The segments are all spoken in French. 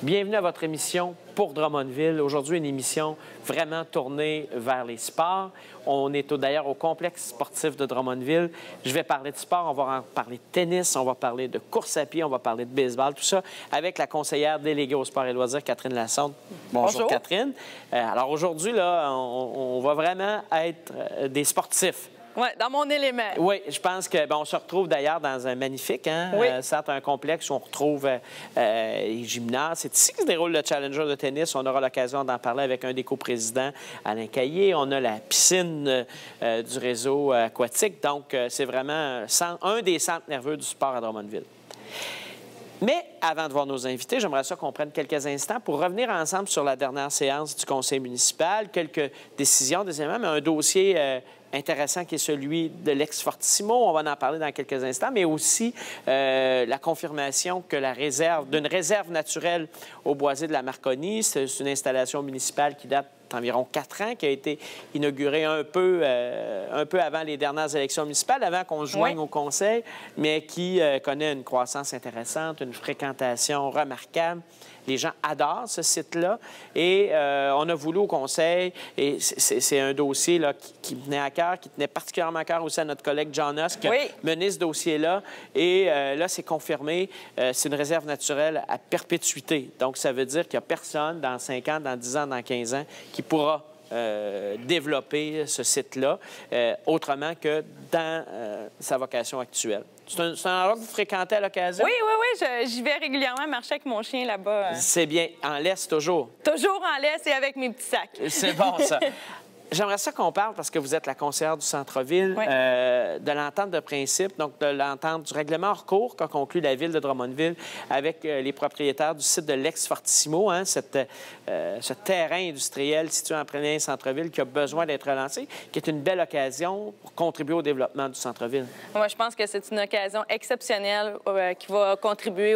Bienvenue à votre émission pour Drummondville. Aujourd'hui, une émission vraiment tournée vers les sports. On est d'ailleurs au complexe sportif de Drummondville. Je vais parler de sport, on va en parler de tennis, on va parler de course à pied, on va parler de baseball, tout ça avec la conseillère déléguée au sport et loisirs, Catherine Lassonde. Bonjour. Catherine. Alors aujourd'hui, là, on va vraiment être des sportifs. Oui, dans mon élément. Oui, je pense que on se retrouve d'ailleurs dans un magnifique, certes un complexe où on retrouve les gymnases. C'est ici que se déroule le Challenger de tennis. On aura l'occasion d'en parler avec un des coprésidents, Alain Caillé. On a la piscine du réseau aquatique. Donc, c'est vraiment un des centres nerveux du sport à Drummondville. Mais avant de voir nos invités, j'aimerais ça qu'on prenne quelques instants pour revenir ensemble sur la dernière séance du conseil municipal, quelques décisions, deuxièmement, mais un dossier intéressant qui est celui de l'ex-Fortissimo. On va en parler dans quelques instants, mais aussi la confirmation que d'une réserve naturelle au boisé de la Marconi. C'est une installation municipale qui date d'environ 4 ans, qui a été inaugurée un peu avant les dernières élections municipales, avant qu'on se joigne au conseil, mais qui connaît une croissance intéressante, une fréquentation remarquable. Les gens adorent ce site-là et on a voulu au conseil, et c'est un dossier là, qui me tenait à cœur, qui tenait particulièrement à cœur aussi à notre collègue John Huss, qui a mené ce dossier-là. Et là, c'est confirmé, c'est une réserve naturelle à perpétuité. Donc, ça veut dire qu'il n'y a personne dans 5 ans, dans 10 ans, dans 15 ans qui pourra développer ce site-là autrement que dans sa vocation actuelle. C'est un endroit que vous fréquentez à l'occasion? Oui, j'y vais régulièrement marcher avec mon chien là-bas. C'est bien. En laisse, toujours? Toujours en laisse et avec mes petits sacs. C'est bon, ça. J'aimerais ça qu'on parle, parce que vous êtes la conseillère du centre-ville, de l'entente de principe, donc de l'entente du règlement hors cours qu'a conclu la ville de Drummondville avec les propriétaires du site de l'ex-Fortissimo, ce terrain industriel situé en plein centre-ville qui a besoin d'être relancé, qui est une belle occasion pour contribuer au développement du centre-ville. Moi, je pense que c'est une occasion exceptionnelle qui va contribuer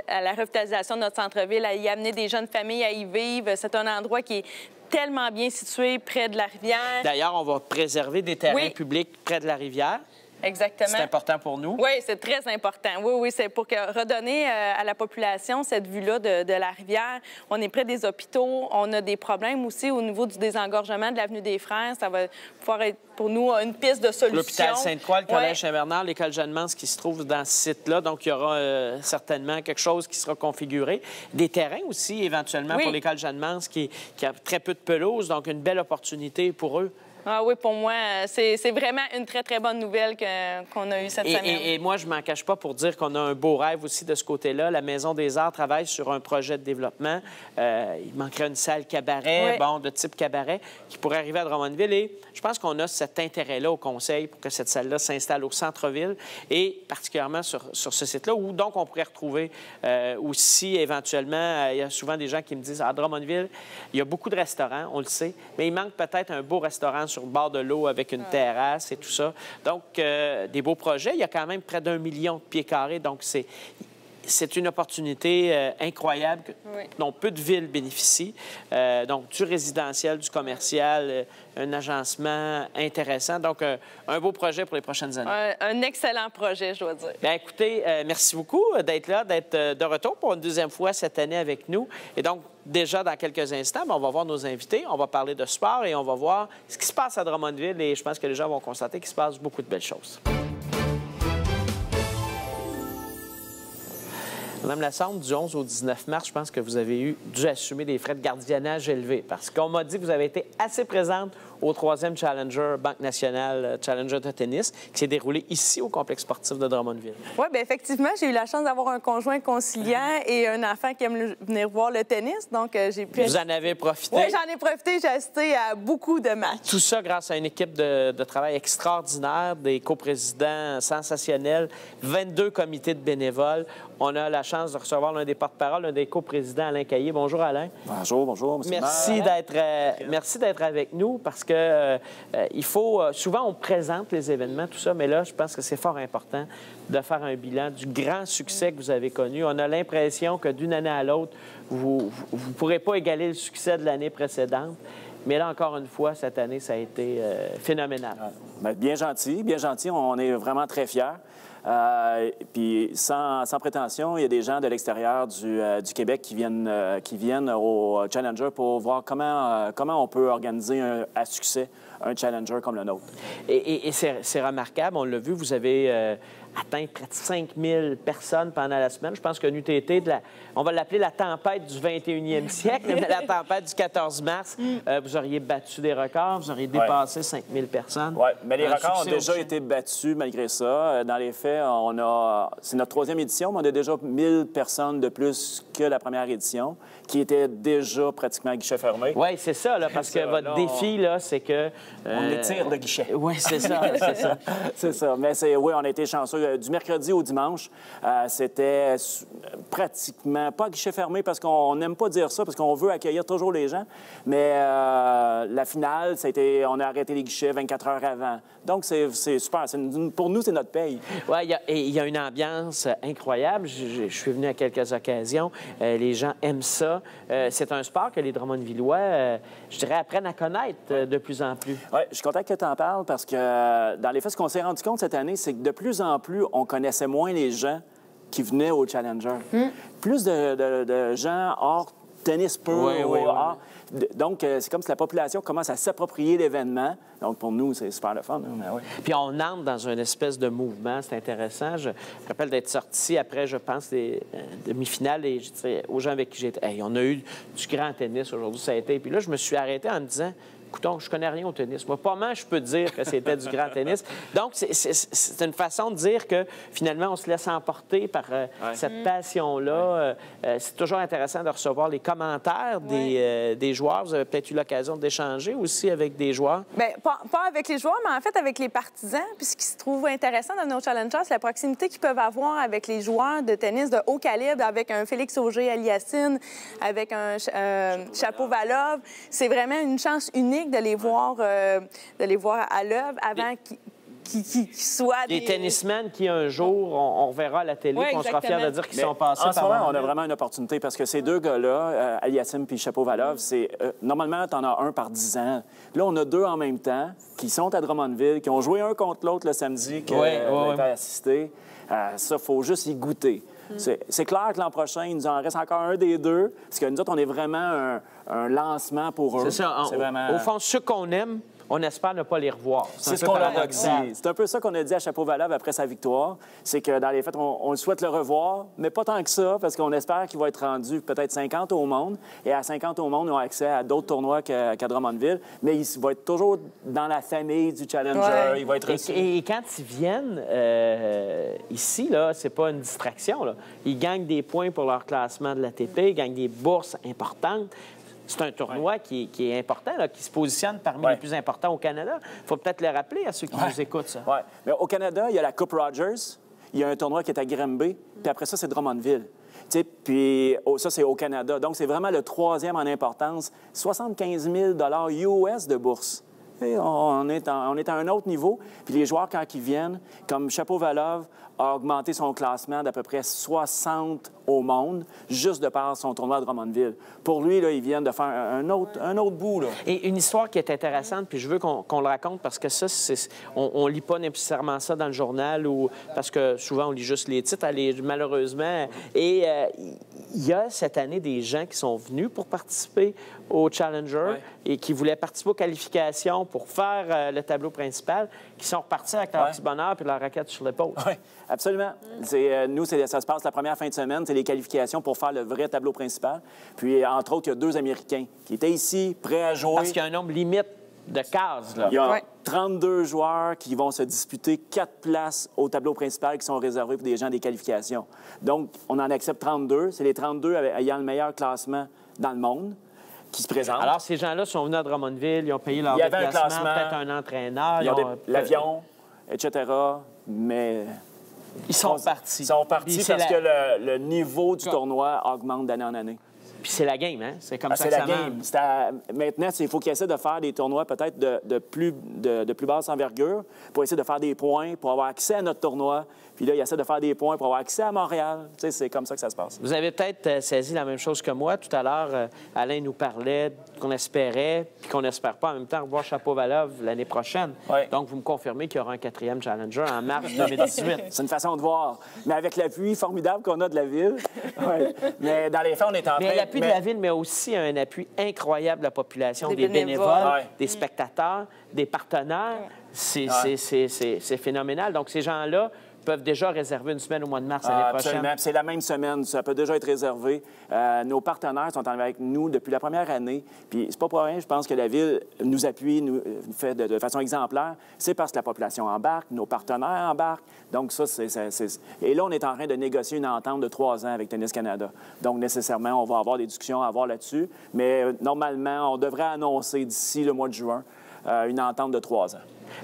à la revitalisation de notre centre-ville, à y amener des jeunes familles à y vivre. C'est un endroit qui est tellement bien situé près de la rivière. D'ailleurs, on va préserver des terrains publics près de la rivière. Exactement. C'est important pour nous. Oui, c'est très important. Oui, c'est pour redonner à la population cette vue-là de la rivière. On est près des hôpitaux. On a des problèmes aussi au niveau du désengorgement de l'avenue des Frères. Ça va pouvoir être pour nous une piste de solution. L'hôpital Sainte-Croix, le Collège Saint-Bernard, l'école Jeanne-Mance qui se trouve dans ce site-là. Donc, il y aura certainement quelque chose qui sera configuré. Des terrains aussi, éventuellement, pour l'école Jeanne-Mance qui a très peu de pelouse. Donc, une belle opportunité pour eux. Ah oui, pour moi, c'est vraiment une très, très bonne nouvelle qu'on a eue cette semaine. Et moi, je ne m'en cache pas pour dire qu'on a un beau rêve aussi de ce côté-là. La Maison des Arts travaille sur un projet de développement. Il manquerait une salle cabaret, de type cabaret, qui pourrait arriver à Drummondville. Et je pense qu'on a cet intérêt-là au conseil pour que cette salle-là s'installe au centre-ville et particulièrement sur ce site-là, où donc on pourrait retrouver aussi éventuellement, il y a souvent des gens qui me disent, à Drummondville, il y a beaucoup de restaurants, on le sait, mais il manque peut-être un beau restaurant sur le bord de l'eau avec une terrasse et tout ça. Donc, des beaux projets. Il y a quand même près d'1 million de pieds carrés. Donc, c'est une opportunité incroyable dont peu de villes bénéficient. Donc, du résidentiel, du commercial, un agencement intéressant. Donc, un beau projet pour les prochaines années. Un excellent projet, je dois dire. Bien, écoutez, merci beaucoup d'être là, d'être de retour pour une deuxième fois cette année avec nous. Et donc, déjà dans quelques instants, on va voir nos invités, on va parler de sport et on va voir ce qui se passe à Drummondville. Et je pense que les gens vont constater qu'il se passe beaucoup de belles choses. Madame Lassonde, du 11 au 19 mars, je pense que vous avez dû assumer des frais de gardiennage élevés parce qu'on m'a dit que vous avez été assez présente au 3e Challenger Banque Nationale Challenger de tennis qui s'est déroulé ici au complexe sportif de Drummondville. Oui, bien effectivement, j'ai eu la chance d'avoir un conjoint conciliant et un enfant qui aime venir voir le tennis. Donc, j'ai pu... Vous en avez profité? Oui, j'en ai profité. J'ai assisté à beaucoup de matchs. Tout ça grâce à une équipe de travail extraordinaire, des coprésidents sensationnels, 22 comités de bénévoles. On a la chance de recevoir l'un des porte-parole, l'un des coprésidents, Alain Caillé. Bonjour, Alain. Bonjour, M. Merci d'être avec nous parce que il faut... souvent, on présente les événements, tout ça, mais là, je pense que c'est fort important de faire un bilan du grand succès que vous avez connu. On a l'impression que d'une année à l'autre, vous ne pourrez pas égaler le succès de l'année précédente. Mais là, encore une fois, cette année, ça a été phénoménal. Bien gentil. On est vraiment très fiers. Puis sans prétention, il y a des gens de l'extérieur du Québec qui viennent au Challenger pour voir comment on peut organiser à succès un Challenger comme le nôtre. Et c'est remarquable, on l'a vu, vous avez atteint près de 5000 personnes pendant la semaine. Je pense que l'UTT, on va l'appeler la tempête du 21e siècle, mais la tempête du 14 mars, vous auriez battu des records, vous auriez dépassé 5000 personnes. Oui, mais les records ont déjà été battus malgré ça. Dans les faits, c'est notre 3e édition, mais on a déjà 1000 personnes de plus que la première édition, qui était déjà pratiquement à guichet fermé. Oui, c'est ça, là, parce que votre défi, là, c'est que... on étire le guichet. Oui, c'est ça, c'est ça. C'est ça. Mais oui, on a été chanceux. Du mercredi au dimanche, c'était pratiquement pas guichet fermé parce qu'on n'aime pas dire ça, parce qu'on veut accueillir toujours les gens. Mais la finale, on a arrêté les guichets 24 heures avant. Donc, c'est super. Pour nous, c'est notre paye. Oui, il y a une ambiance incroyable. Je suis venu à quelques occasions. Les gens aiment ça. C'est un sport que les Drummondvillois, je dirais, apprennent à connaître de plus en plus. Oui, je suis content que tu en parles parce que, dans les faits, ce qu'on s'est rendu compte cette année, c'est que de plus en plus, on connaissait moins les gens qui venaient au Challenger. Plus de gens hors tennis pur. Donc, c'est comme si la population commence à s'approprier l'événement. Donc, pour nous, c'est super le fun. Puis on entre dans une espèce de mouvement. C'est intéressant. Je me rappelle d'être sorti après, je pense, des demi-finales et je disais aux gens avec qui j'étais, hey, on a eu du grand tennis aujourd'hui, ça a été. Puis là, je me suis arrêté en me disant, écoutons, je connais rien au tennis. Moi, pas mal, je peux dire que c'était du grand tennis. Donc, c'est une façon de dire que, finalement, on se laisse emporter par cette passion-là. C'est toujours intéressant de recevoir les commentaires des joueurs. Vous avez peut-être eu l'occasion d'échanger aussi avec des joueurs. Bien, pas avec les joueurs, mais en fait avec les partisans. Puis ce qui se trouve intéressant dans nos challengers, c'est la proximité qu'ils peuvent avoir avec les joueurs de tennis de haut calibre, avec un Félix Auger-Aliassime, avec un Shapovalov. C'est vraiment une chance unique de les voir à l'œuvre avant qu'ils soient des tennismen qui, un jour, on reverra à la télé, on sera fiers de dire qu'ils sont passés par... En ce moment, on a vraiment une opportunité parce que ces deux gars-là, Aliassime puis Shapovalov, normalement, tu en as un par 10 ans. Là, on a deux en même temps qui sont à Drummondville, qui ont joué un contre l'autre le samedi, qui ont assisté. Ça, il faut juste y goûter. C'est clair que l'an prochain, il nous en reste encore un des deux, parce que nous autres, on est vraiment un lancement pour eux. C'est ça. Au fond, ceux qu'on aime, on espère ne pas les revoir. C'est ce qu'on leur a dit. C'est un peu ça qu'on a dit à Shapovalov après sa victoire. C'est que, dans les faits, on souhaite le revoir, mais pas tant que ça, parce qu'on espère qu'il va être rendu peut-être 50 au monde. Et à 50 au monde, ils ont accès à d'autres tournois qu'à Drummondville. Mais il va être toujours dans la famille du Challenger. Il va être et quand ils viennent ici, là, c'est pas une distraction. Là. Ils gagnent des points pour leur classement de l'ATP, ils gagnent des bourses importantes. C'est un tournoi qui est important, là, qui se positionne parmi les plus importants au Canada. Il faut peut-être le rappeler à ceux qui nous écoutent, ça. Oui. Mais au Canada, il y a la Coupe Rogers. Il y a un tournoi qui est à Granby. Puis après ça, c'est Drummondville. Puis ça, c'est au Canada. Donc, c'est vraiment le 3e en importance. 75 000 US de bourse. Et on est à un autre niveau. Puis les joueurs, quand ils viennent, comme Shapovalov a augmenté son classement d'à peu près 60 au monde, juste de par son tournoi de Drummondville. Pour lui, là, ils viennent de faire un autre bout. Là. Et une histoire qui est intéressante, puis je veux qu'on le raconte parce que ça, on lit pas nécessairement ça dans le journal ou parce que souvent, on lit juste les titres, malheureusement. Et il y a cette année des gens qui sont venus pour participer au Challenger et qui voulaient participer aux qualifications pour faire le tableau principal, qui sont repartis avec leur petit bonheur et leur raquette sur l'épaule. Oui, absolument. Nous, ça se passe la première fin de semaine, c'est les qualifications pour faire le vrai tableau principal. Puis, entre autres, il y a 2 Américains qui étaient ici, prêts à jouer. Parce qu'il y a un nombre limite de cases. Là. Il y a 32 joueurs qui vont se disputer 4 places au tableau principal qui sont réservées pour des gens des qualifications. Donc, on en accepte 32. C'est les 32 ayant le meilleur classement dans le monde qui se présentent. Alors, ces gens-là sont venus à Drummondville, ils ont payé leur déplacement, peut-être un entraîneur. Ils ont l'avion, etc. Mais... Ils sont partis. Ils sont partis parce que le niveau du tournoi augmente d'année en année. Puis c'est la game, hein? C'est comme ça c'est que la ça game. marche. Maintenant, il faut qu'ils essaient de faire des tournois peut-être de plus basse envergure pour essayer de faire des points, pour avoir accès à notre tournoi. Puis là, ils essaient de faire des points pour avoir accès à Montréal. Tu sais, c'est comme ça que ça se passe. Vous avez peut-être saisi la même chose que moi. Tout à l'heure, Alain nous parlait qu'on espérait, puis qu'on n'espère pas en même temps revoir Chapovalov l'année prochaine. Ouais. Donc, vous me confirmez qu'il y aura un 4e Challenger en mars 2018. C'est une façon de voir. Mais avec l'appui formidable qu'on a de la Ville. Ouais. Mais dans les faits, on est en train... Mais l'appui de la Ville, mais aussi un appui incroyable de la population, des bénévoles, Ouais. des spectateurs, des partenaires. C'est phénoménal. Donc, ces gens-là peuvent déjà réserver une semaine au mois de mars l'année prochaine. Absolument. C'est la même semaine. Ça peut déjà être réservé. Nos partenaires sont avec nous depuis la première année. Puis c'est pas pour rien, je pense que la Ville nous appuie, nous fait de façon exemplaire. C'est parce que la population embarque, nos partenaires embarquent. Donc ça, Et là, on est en train de négocier une entente de 3 ans avec Tennis Canada. Donc nécessairement, on va avoir des discussions à avoir là-dessus. Mais normalement, on devrait annoncer d'ici le mois de juin une entente de 3 ans.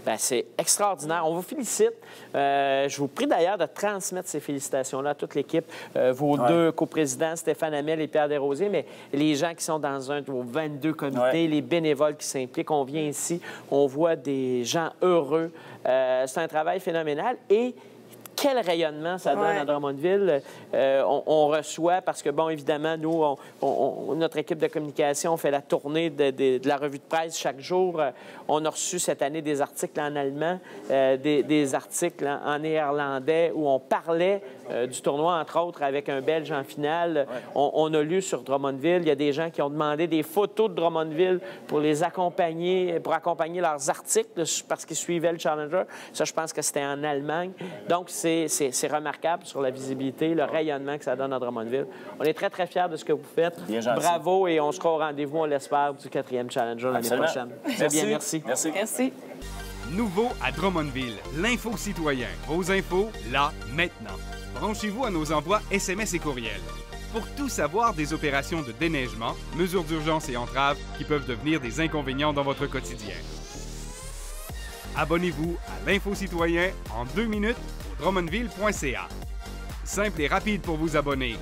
Bien, c'est extraordinaire. On vous félicite. Je vous prie d'ailleurs de transmettre ces félicitations-là à toute l'équipe, vos 2 coprésidents, Stéphane Hamel et Pierre Desrosiers, mais les gens qui sont dans un de vos 22 comités, les bénévoles qui s'impliquent. On vient ici, on voit des gens heureux. C'est un travail phénoménal et quel rayonnement ça donne à Drummondville. On reçoit, parce que, bon, évidemment, nous, notre équipe de communication, on fait la tournée de la revue de presse chaque jour. On a reçu cette année des articles en allemand, des articles en néerlandais où on parlait du tournoi, entre autres, avec un Belge en finale. On a lu sur Drummondville. Il y a des gens qui ont demandé des photos de Drummondville pour les accompagner, pour accompagner leurs articles parce qu'ils suivaient le Challenger. Ça, je pense que c'était en Allemagne. Donc, c'est remarquable sur la visibilité, le rayonnement que ça donne à Drummondville. On est très, très fiers de ce que vous faites. Bravo et on sera au rendez-vous, on l'espère, du 4e Challenger l'année prochaine. Très bien, merci. Merci. Nouveau à Drummondville, l'info citoyen. Vos infos, là, maintenant. Branchez-vous à nos envois SMS et courriels. Pour tout savoir des opérations de déneigement, mesures d'urgence et entraves qui peuvent devenir des inconvénients dans votre quotidien. Abonnez-vous à l'Info Citoyen en 2 minutes, drummondville.ca. Simple et rapide pour vous abonner.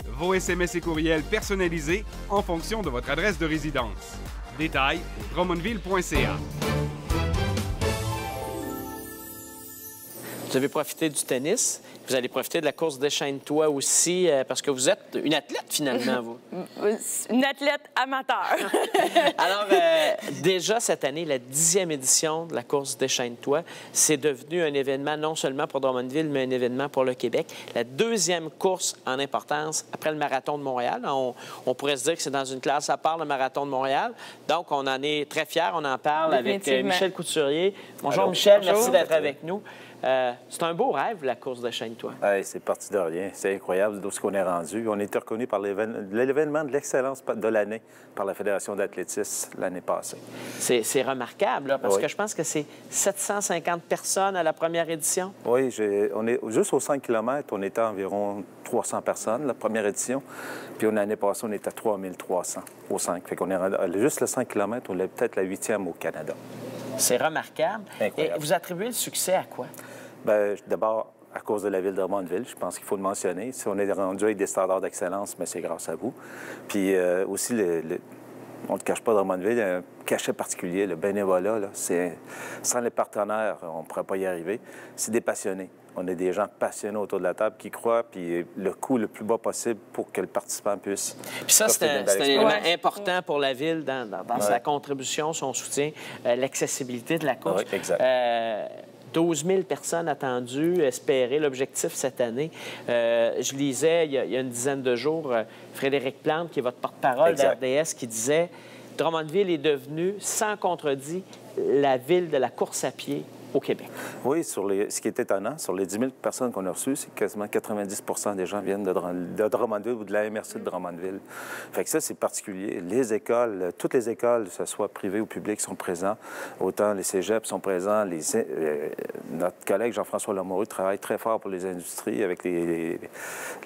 Vos SMS et courriels personnalisés en fonction de votre adresse de résidence. Détails au drummondville.ca. Vous avez profité du tennis. Vous allez profiter de la course Déchaîne-toi aussi, parce que vous êtes une athlète, finalement, vous. Une athlète amateur. Alors, déjà cette année, la 10e édition de la course Déchaîne-toi, c'est devenu un événement non seulement pour Drummondville, mais un événement pour le Québec. La 2e course en importance après le Marathon de Montréal. On pourrait se dire que c'est dans une classe à part, le Marathon de Montréal. Donc, on en est très fiers. On en parle avec Michel Couturier. Bonjour, allô. Michel. Bonjour. Merci d'être avec nous. C'est un beau rêve, la course Déchaîne-toi. Hey, c'est parti de rien. C'est incroyable d'où ce qu'on est rendu. On a été reconnu par l'événement de l'excellence de l'année par la Fédération d'athlétisme l'année passée. C'est remarquable, là, parce que je pense que c'est 750 personnes à la première édition. Oui, on est juste aux 5 km, on était à environ 300 personnes, la première édition. Puis l'année passée, on était à 3300 aux 5. Fait qu'on est juste le 5 km, on est peut-être la 8e au Canada. C'est remarquable. Incroyable. Et vous attribuez le succès à quoi? Bien, d'abord, à cause de la ville de Drummondville, je pense qu'il faut le mentionner. Si on est rendu avec des standards d'excellence, mais c'est grâce à vous. Puis aussi, on ne te cache pas, Drummondville, il y a un cachet particulier, le bénévolat. Là, sans les partenaires, on ne pourrait pas y arriver. C'est des passionnés. On a des gens passionnés autour de la table qui croient, puis le coût le plus bas possible pour que le participant puisse... Puis ça, c'est un élément important pour la Ville dans sa contribution, son soutien, l'accessibilité de la course. Oui, exact. 12 000 personnes attendues, espérées. L'objectif cette année, je lisais il y a une dizaine de jours, Frédéric Plante, qui est votre porte-parole d'RDS, qui disait « Drummondville est devenue, sans contredit, la ville de la course à pied au Québec. » Oui, ce qui est étonnant, sur les 10 000 personnes qu'on a reçues, c'est quasiment 90 des gens viennent de Drummondville ou de la MRC de Drummondville. Fait que ça, c'est particulier. Les écoles, toutes les écoles, que ce soit privées ou publiques, sont présents. Autant les cégeps sont présents. Notre collègue Jean-François Lamoureux travaille très fort pour les industries avec les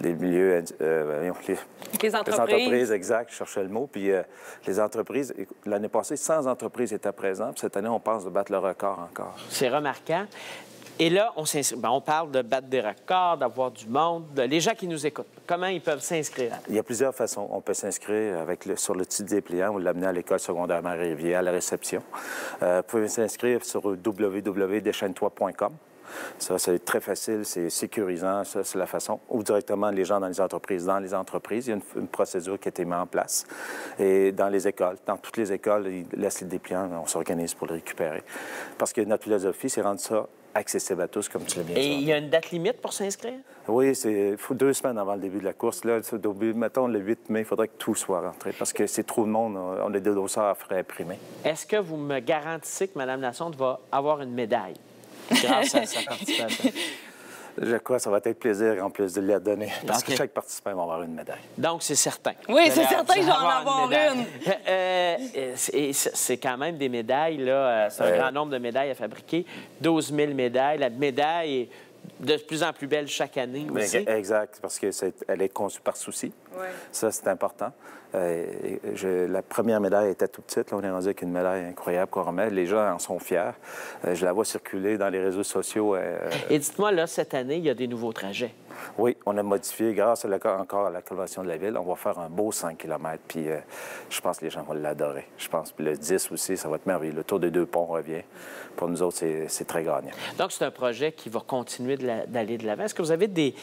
milieux... les entreprises. Exact, je cherchais le mot. Puis les entreprises, l'année passée, 100 entreprises étaient présentes. Puis cette année, on pense de battre le record encore. C'est remarquable. Et là, on parle de battre des records, d'avoir du monde. Les gens qui nous écoutent, comment ils peuvent s'inscrire? Il y a plusieurs façons. On peut s'inscrire sur le petit dépliant ou l'amener à l'école secondaire Marie-Rivière, à la réception. Vous pouvez s'inscrire sur www.deschaînetois.com. Ça, c'est très facile, c'est sécurisant, ça, c'est la façon. Ou directement, les gens dans les entreprises. Dans les entreprises, il y a une procédure qui a été mise en place. Et dans les écoles, dans toutes les écoles, ils laissent les dépliants, on s'organise pour le récupérer. Parce que notre philosophie, c'est rendre ça accessible à tous, comme tu l'as bien dit. Et il y a une date limite pour s'inscrire? Oui, il faut 2 semaines avant le début de la course. Là, mettons, le 8 mai, il faudrait que tout soit rentré parce que c'est trop de monde. On a des dossiers à faire imprimer. Est-ce que vous me garantissez que Mme Lassonde va avoir une médaille grâce à sa participation? Je crois que ça va être plaisir en plus de la donner, parce que chaque participant va avoir une médaille. Donc, c'est certain. Oui, c'est certain que je vais en avoir une. C'est quand même des médailles, là. C'est un grand nombre de médailles à fabriquer. 12 000 médailles. La médaille est de plus en plus belle chaque année aussi. Exact, parce qu'elle est conçue par souci. Oui. Ça, c'est important. La première médaille était toute petite. Là, on est rendu avec une médaille incroyable qu'on remet. Les gens en sont fiers. Je la vois circuler dans les réseaux sociaux. Et dites-moi, là, cette année, il y a des nouveaux trajets. Oui, on a modifié, grâce encore à la Convention de la Ville, on va faire un beau 5 km, puis je pense que les gens vont l'adorer. Je pense que le 10 aussi, ça va être merveilleux. Le Tour des 2 ponts revient. Pour nous autres, c'est très gagnant. Donc, c'est un projet qui va continuer d'aller de l'avant. Est-ce que vous avez des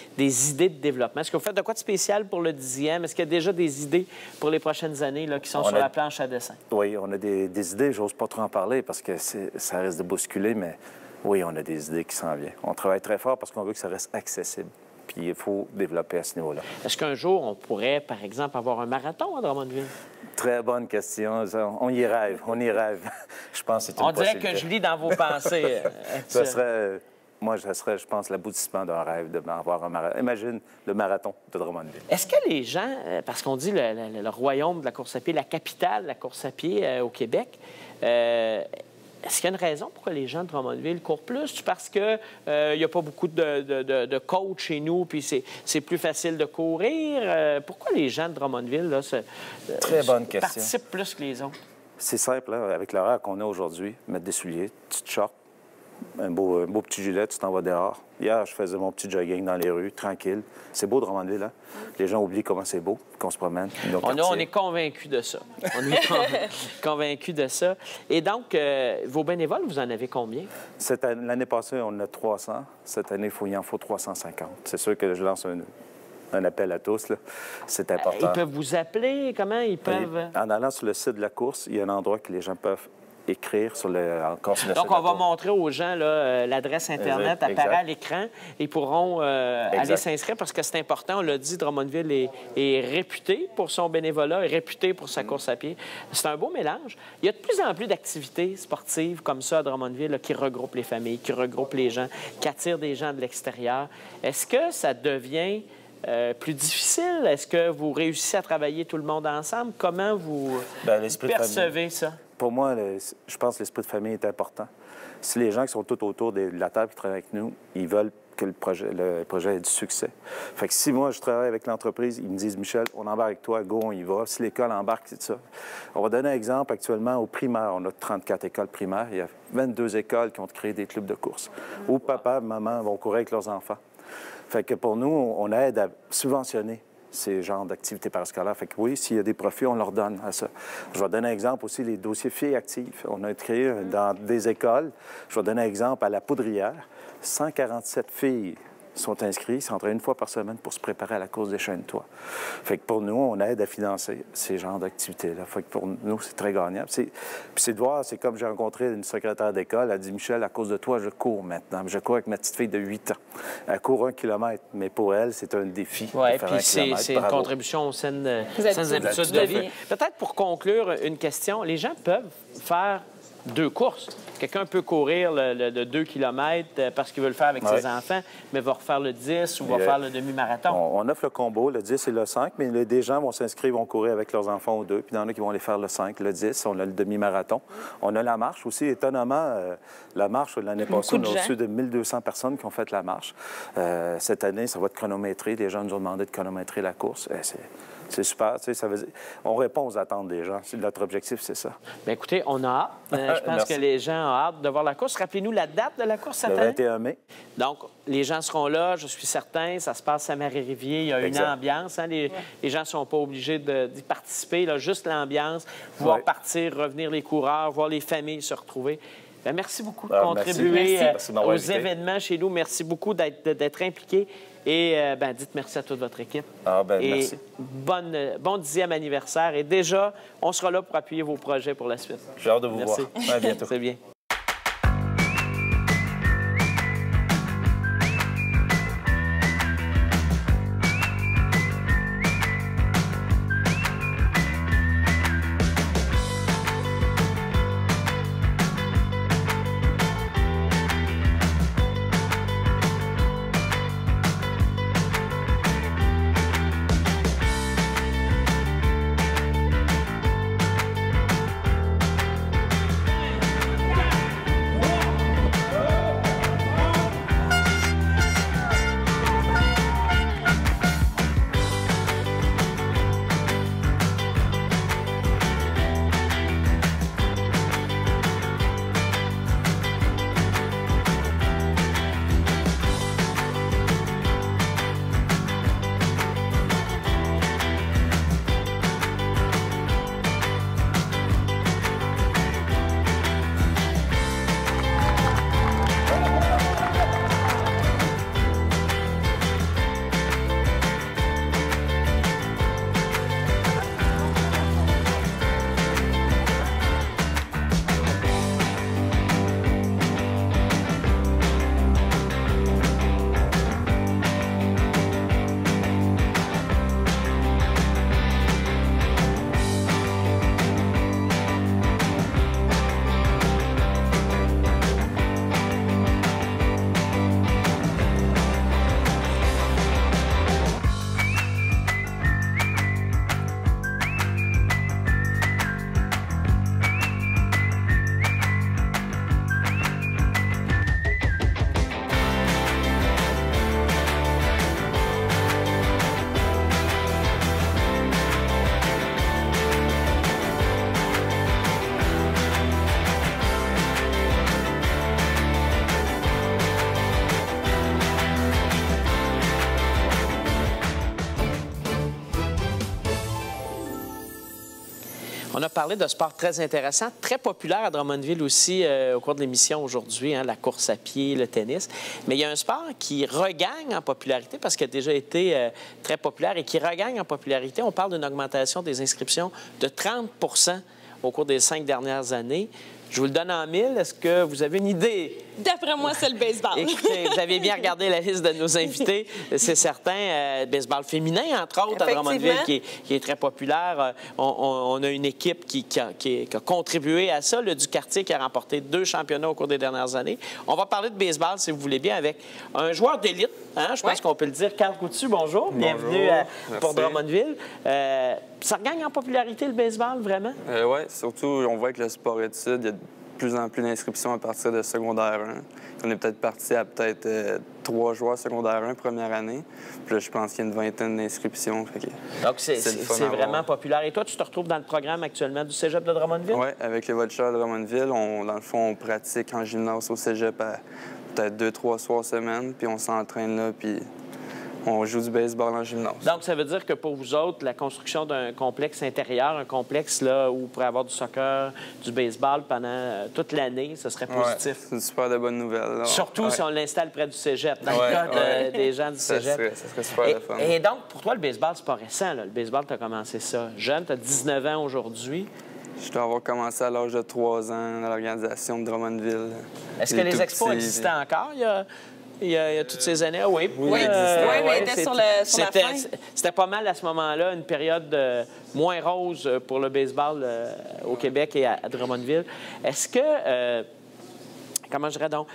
idées de développement? Est-ce que vous faites de quoi de spécial pour le 10e? Est-ce qu'il y a déjà des idées pour les prochaines années là, qui sont sur la planche à dessin? Oui, on a des idées. J'ose pas trop en parler parce que ça risque de bousculer, mais oui, on a des idées qui s'en viennent. On travaille très fort parce qu'on veut que ça reste accessible. Puis il faut développer à ce niveau-là. Est-ce qu'un jour, on pourrait, par exemple, avoir un marathon à Drummondville? Très bonne question. On y rêve. On y rêve. Je pense que c'est une possibilité. On dirait que je lis dans vos pensées. Ça serait, je pense, l'aboutissement d'un rêve d'avoir un marathon. Imagine le marathon de Drummondville. Est-ce que les gens, parce qu'on dit le royaume de la course à pied, la capitale de la course à pied au Québec, est-ce qu'il y a une raison pourquoi les gens de Drummondville courent plus? Parce qu'il n'y a pas beaucoup de coachs chez nous, puis c'est plus facile de courir. Pourquoi les gens de Drummondville Très bonne question. Participent plus que les autres? C'est simple, là, avec l'horaire qu'on a aujourd'hui, mettre des souliers, petite short, un beau petit gilet, tu t'en vas dehors. Hier, je faisais mon petit jogging dans les rues, tranquille. C'est beau Drummondville, hein? Les gens oublient comment c'est beau, qu'on se promène. On est convaincus de ça. On est convaincus de ça. Et donc, vos bénévoles, vous en avez combien? L'année passée, on en a 300. Cette année, il en faut 350. C'est sûr que je lance un appel à tous. C'est important. Ils peuvent vous appeler? Comment ils peuvent... En allant sur le site de la course, il y a un endroit que les gens peuvent écrire sur Donc, on va montrer aux gens l'adresse Internet apparaît à l'écran. Ils pourront aller s'inscrire parce que c'est important. On l'a dit, Drummondville est réputé pour son bénévolat, est réputé pour sa course à pied. C'est un beau mélange. Il y a de plus en plus d'activités sportives comme ça à Drummondville là, qui regroupent les familles, qui regroupent les gens, qui attirent des gens de l'extérieur. Est-ce que ça devient plus difficile? Est-ce que vous réussissez à travailler tout le monde ensemble? Comment vous percevez ça? Pour moi, je pense que l'esprit de famille est important. Si les gens qui sont tout autour de la table qui travaillent avec nous, ils veulent que le projet ait du succès. Fait que si moi, je travaille avec l'entreprise, ils me disent, Michel, on embarque avec toi, go, on y va. Si l'école embarque, c'est ça. On va donner un exemple. Actuellement, au primaire, on a 34 écoles primaires. Il y a 22 écoles qui ont créé des clubs de course où papa, maman vont courir avec leurs enfants. Fait que pour nous, on aide à subventionner ces genres d'activités parascolaires. Fait que oui, s'il y a des profits, on leur donne à ça. Je vais donner un exemple aussi, les dossiers filles actives. On a créé dans des écoles. Je vais donner un exemple à la Poudrière. 147 filles sont inscrites, s'entraînent une fois par semaine pour se préparer à la course des Chaînes-Toits. Fait que pour nous, on aide à financer ces genres d'activités-là. Fait que pour nous, c'est très gagnant. Puis c'est de voir, c'est comme j'ai rencontré une secrétaire d'école, elle a dit, Michel, à cause de toi, je cours maintenant. Je cours avec ma petite fille de 8 ans. Elle court 1 kilomètre, mais pour elle, c'est un défi. Oui, puis c'est une contribution aux saines habitudes de vie. Peut-être pour conclure, une question. Les gens peuvent faire 2 courses. Quelqu'un peut courir le 2 km parce qu'il veut le faire avec ses enfants, mais va refaire le 10 ou va faire le demi-marathon. On offre le combo, le 10 et le 5, mais des gens vont s'inscrire, vont courir avec leurs enfants aux 2, puis il y en a qui vont aller faire le 5, le 10, on a le demi-marathon. On a la marche aussi. Étonnamment, la marche, l'année passée, on a au-dessus de 1200 personnes qui ont fait la marche. Cette année, ça va être chronométré. Les gens nous ont demandé de chronométrer la course. C'est super. Ça veut dire, on répond aux attentes des gens. Notre objectif, c'est ça. Bien, écoutez, on a hâte. Je pense que les gens ont hâte de voir la course. Rappelez-nous la date de la course cette année. Le 21 mai. Donc, les gens seront là, je suis certain. Ça se passe à Marie-Rivier. Il y a une ambiance. Hein? Les gens ne sont pas obligés d'y participer. Là, juste l'ambiance. Voir partir, revenir les coureurs, voir les familles se retrouver. Bien, merci beaucoup de contribuer aux événements chez nous. Merci beaucoup d'être impliqué. Et dites merci à toute votre équipe. Merci. Bon 10e anniversaire. Et déjà, on sera là pour appuyer vos projets pour la suite. J'ai hâte de vous voir. À bientôt. C'est bien. On a parlé de sport très intéressant, très populaire à Drummondville aussi au cours de l'émission aujourd'hui, hein, la course à pied, le tennis. Mais il y a un sport qui regagne en popularité parce qu'il a déjà été très populaire et qui regagne en popularité. On parle d'une augmentation des inscriptions de 30 au cours des 5 dernières années. Je vous le donne en mille. Est-ce que vous avez une idée? D'après moi, c'est le baseball. Écoutez, vous avez bien regardé la liste de nos invités, c'est certain. Baseball féminin, entre autres, à Drummondville, qui est très populaire. On a une équipe qui a contribué à ça, le Ducartier, qui a remporté 2 championnats au cours des dernières années. On va parler de baseball, si vous voulez bien, avec un joueur d'élite, hein, je pense qu'on peut le dire. Carl Coutu, bonjour. Bienvenue pour Drummondville. Ça regagne en popularité, le baseball, vraiment? Oui, surtout, on voit que le sport-études, il y a de plus en plus d'inscriptions à partir de secondaire 1. On est peut-être parti à 3 joueurs secondaire 1 première année. Puis là, je pense qu'il y a une vingtaine d'inscriptions. Donc, c'est vraiment populaire. Et toi, tu te retrouves dans le programme actuellement du Cégep de Drummondville? Oui, avec les Vultures de Drummondville. Dans le fond, on pratique en gymnase au Cégep à peut-être 2-3 soirs semaine. Puis on s'entraîne là, puis on joue du baseball en gymnase. Donc, ça veut dire que pour vous autres, la construction d'un complexe intérieur, un complexe là, où vous pourrez avoir du soccer, du baseball pendant toute l'année, ce serait positif. C'est une super de bonne nouvelle. Là. Surtout si on l'installe près du cégep, dans le cas des gens du cégep. Ça serait super le fun. Et donc, pour toi, le baseball, c'est pas récent. Là. Le baseball, tu as commencé ça jeune, tu as 19 ans aujourd'hui. Je dois avoir commencé à l'âge de 3 ans dans l'organisation de Drummondville. Est-ce que les expos existaient encore? Il y a toutes ces années. Oui, mais était sur la fin. C'était pas mal à ce moment-là, une période moins rose pour le baseball au Québec et à Drummondville. Est-ce que, comment je dirais donc,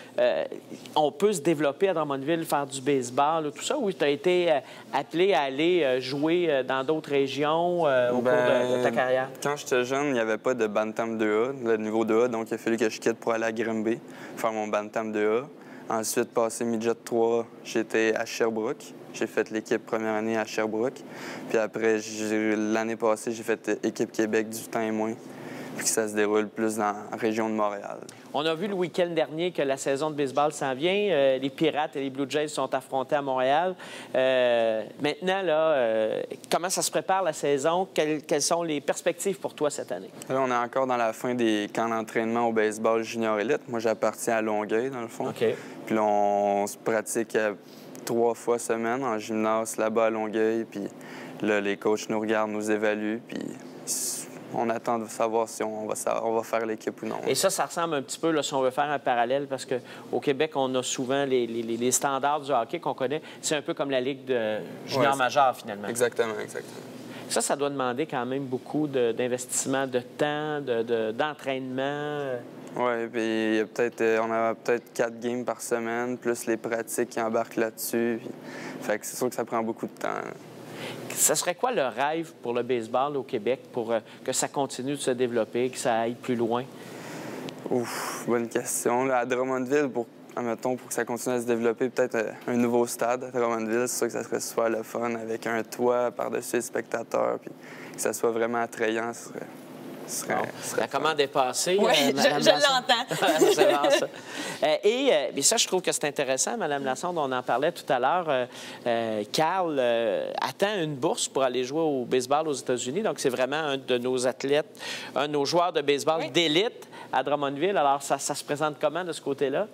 on peut se développer à Drummondville, faire du baseball, tout ça, ou tu as été appelé à aller jouer dans d'autres régions au cours de ta carrière? Quand j'étais jeune, il n'y avait pas de Bantam 2A, le niveau 2A, donc il a fallu que je quitte pour aller à Grimby, faire mon Bantam 2A. Ensuite, passé Midget 3, j'étais à Sherbrooke. J'ai fait l'équipe première année à Sherbrooke. Puis après, l'année passée, j'ai fait équipe Québec du temps et moins. Puis que ça se déroule plus dans la région de Montréal. On a vu le week-end dernier que la saison de baseball s'en vient. Les Pirates et les Blue Jays sont affrontés à Montréal. Maintenant, là, comment ça se prépare la saison? Quelles sont les perspectives pour toi cette année? Là, on est encore dans la fin des camps d'entraînement au baseball junior élite. Moi, j'appartiens à Longueuil, dans le fond. OK. Puis là, on se pratique 3 fois semaine en gymnase là-bas à Longueuil. Puis là, les coachs nous regardent, nous évaluent. Puis on attend de savoir si on va faire l'équipe ou non. Et ça ressemble un petit peu, là, si on veut faire un parallèle, parce qu'au Québec, on a souvent les standards du hockey qu'on connaît. C'est un peu comme la Ligue de junior majeur, finalement. Exactement. Ça doit demander quand même beaucoup d'investissement de temps, d'entraînement. Oui, puis on a peut-être 4 games par semaine, plus les pratiques qui embarquent là-dessus. Fait que c'est sûr que ça prend beaucoup de temps. Ça serait quoi le rêve pour le baseball au Québec pour que ça continue de se développer, que ça aille plus loin? Ouf, bonne question. Là, à Drummondville, pour que ça continue à se développer, peut-être un nouveau stade à Drummondville, c'est sûr que ça serait super le fun, avec un toit par-dessus les spectateurs, puis que ça soit vraiment attrayant, La commande est passée. Oui, je l'entends. C'est bon, ça. Mais ça, je trouve que c'est intéressant, Mme Lassonde, on en parlait tout à l'heure. Carl attend une bourse pour aller jouer au baseball aux États-Unis. Donc, c'est vraiment un de nos athlètes, un de nos joueurs de baseball d'élite à Drummondville. Alors, ça se présente comment de ce côté-là?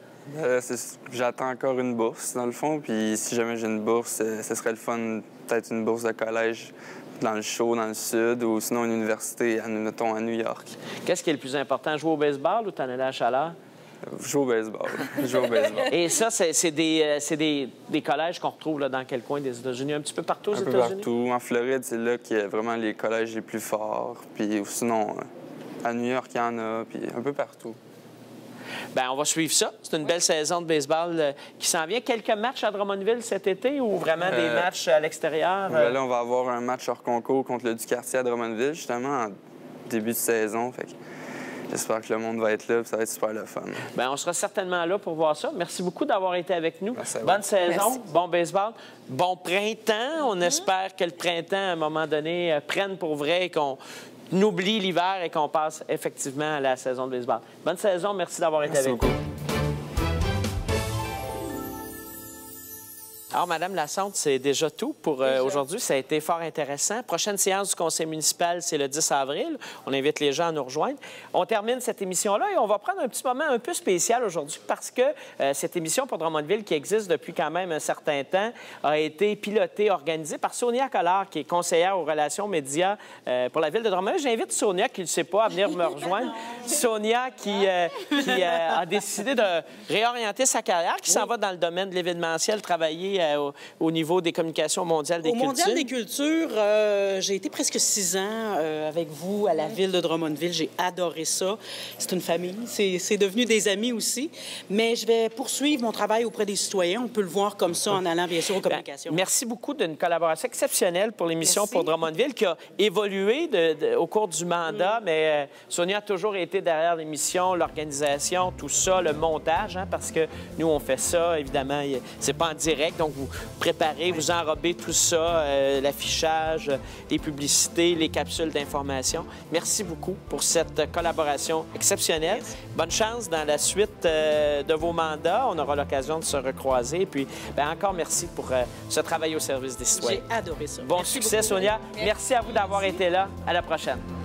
J'attends encore une bourse, dans le fond. Puis si jamais j'ai une bourse, ce serait le fun, peut-être une bourse de collège dans le show, dans le sud, ou sinon une université, mettons, à New York. Qu'est-ce qui est le plus important, jouer au baseball ou t'en aller à la chaleur? Jouer au baseball. Et ça, c'est des collèges qu'on retrouve là, dans quel coin des États-Unis? Un petit peu partout aux États-Unis? Un peu partout. En Floride, c'est là qu'il y a vraiment les collèges les plus forts. Puis sinon, à New York, il y en a, puis un peu partout. Bien, on va suivre ça. C'est une belle saison de baseball qui s'en vient. Quelques matchs à Drummondville cet été ou vraiment des matchs à l'extérieur? Là, on va avoir un match hors concours contre le Ducartier à Drummondville, justement, en début de saison. Fait que j'espère que le monde va être là, puis ça va être super le fun. Bien, on sera certainement là pour voir ça. Merci beaucoup d'avoir été avec nous. Bonne saison, Merci. Bon baseball, bon printemps. On espère que le printemps, à un moment donné, prenne pour vrai et qu'on oublie l'hiver et qu'on passe effectivement à la saison de baseball. Bonne saison, merci d'avoir été avec nous. Alors, Mme Lassonde, c'est déjà tout pour aujourd'hui. Ça a été fort intéressant. Prochaine séance du conseil municipal, c'est le 10 avril. On invite les gens à nous rejoindre. On termine cette émission-là et on va prendre un petit moment un peu spécial aujourd'hui parce que cette émission pour Drummondville, qui existe depuis quand même un certain temps, a été pilotée, organisée par Sonia Collard, qui est conseillère aux relations médias pour la ville de Drummondville. J'invite Sonia, qui ne le sait pas, à venir me rejoindre. Sonia, qui a décidé de réorienter sa carrière, qui s'en va dans le domaine de l'événementiel, travailler au niveau des communications mondiales des cultures. Au Mondial des cultures, j'ai été presque 6 ans avec vous à la ville de Drummondville. J'ai adoré ça. C'est une famille. C'est devenu des amis aussi. Mais je vais poursuivre mon travail auprès des citoyens. On peut le voir comme ça en allant, bien sûr, aux communications. Merci beaucoup d'une collaboration exceptionnelle pour l'émission pour Drummondville qui a évolué au cours du mandat. Mais Sonia a toujours été derrière l'émission, l'organisation, tout ça, le montage, hein, parce que nous, on fait ça, évidemment, c'est pas en direct. Donc, vous préparez, vous enrobez tout ça, l'affichage, les publicités, les capsules d'information. Merci beaucoup pour cette collaboration exceptionnelle. Merci. Bonne chance dans la suite de vos mandats. On aura l'occasion de se recroiser. Puis, encore merci pour ce travail au service des citoyens. J'ai adoré ça. Bon succès, Sonia. Merci à vous d'avoir été là. À la prochaine.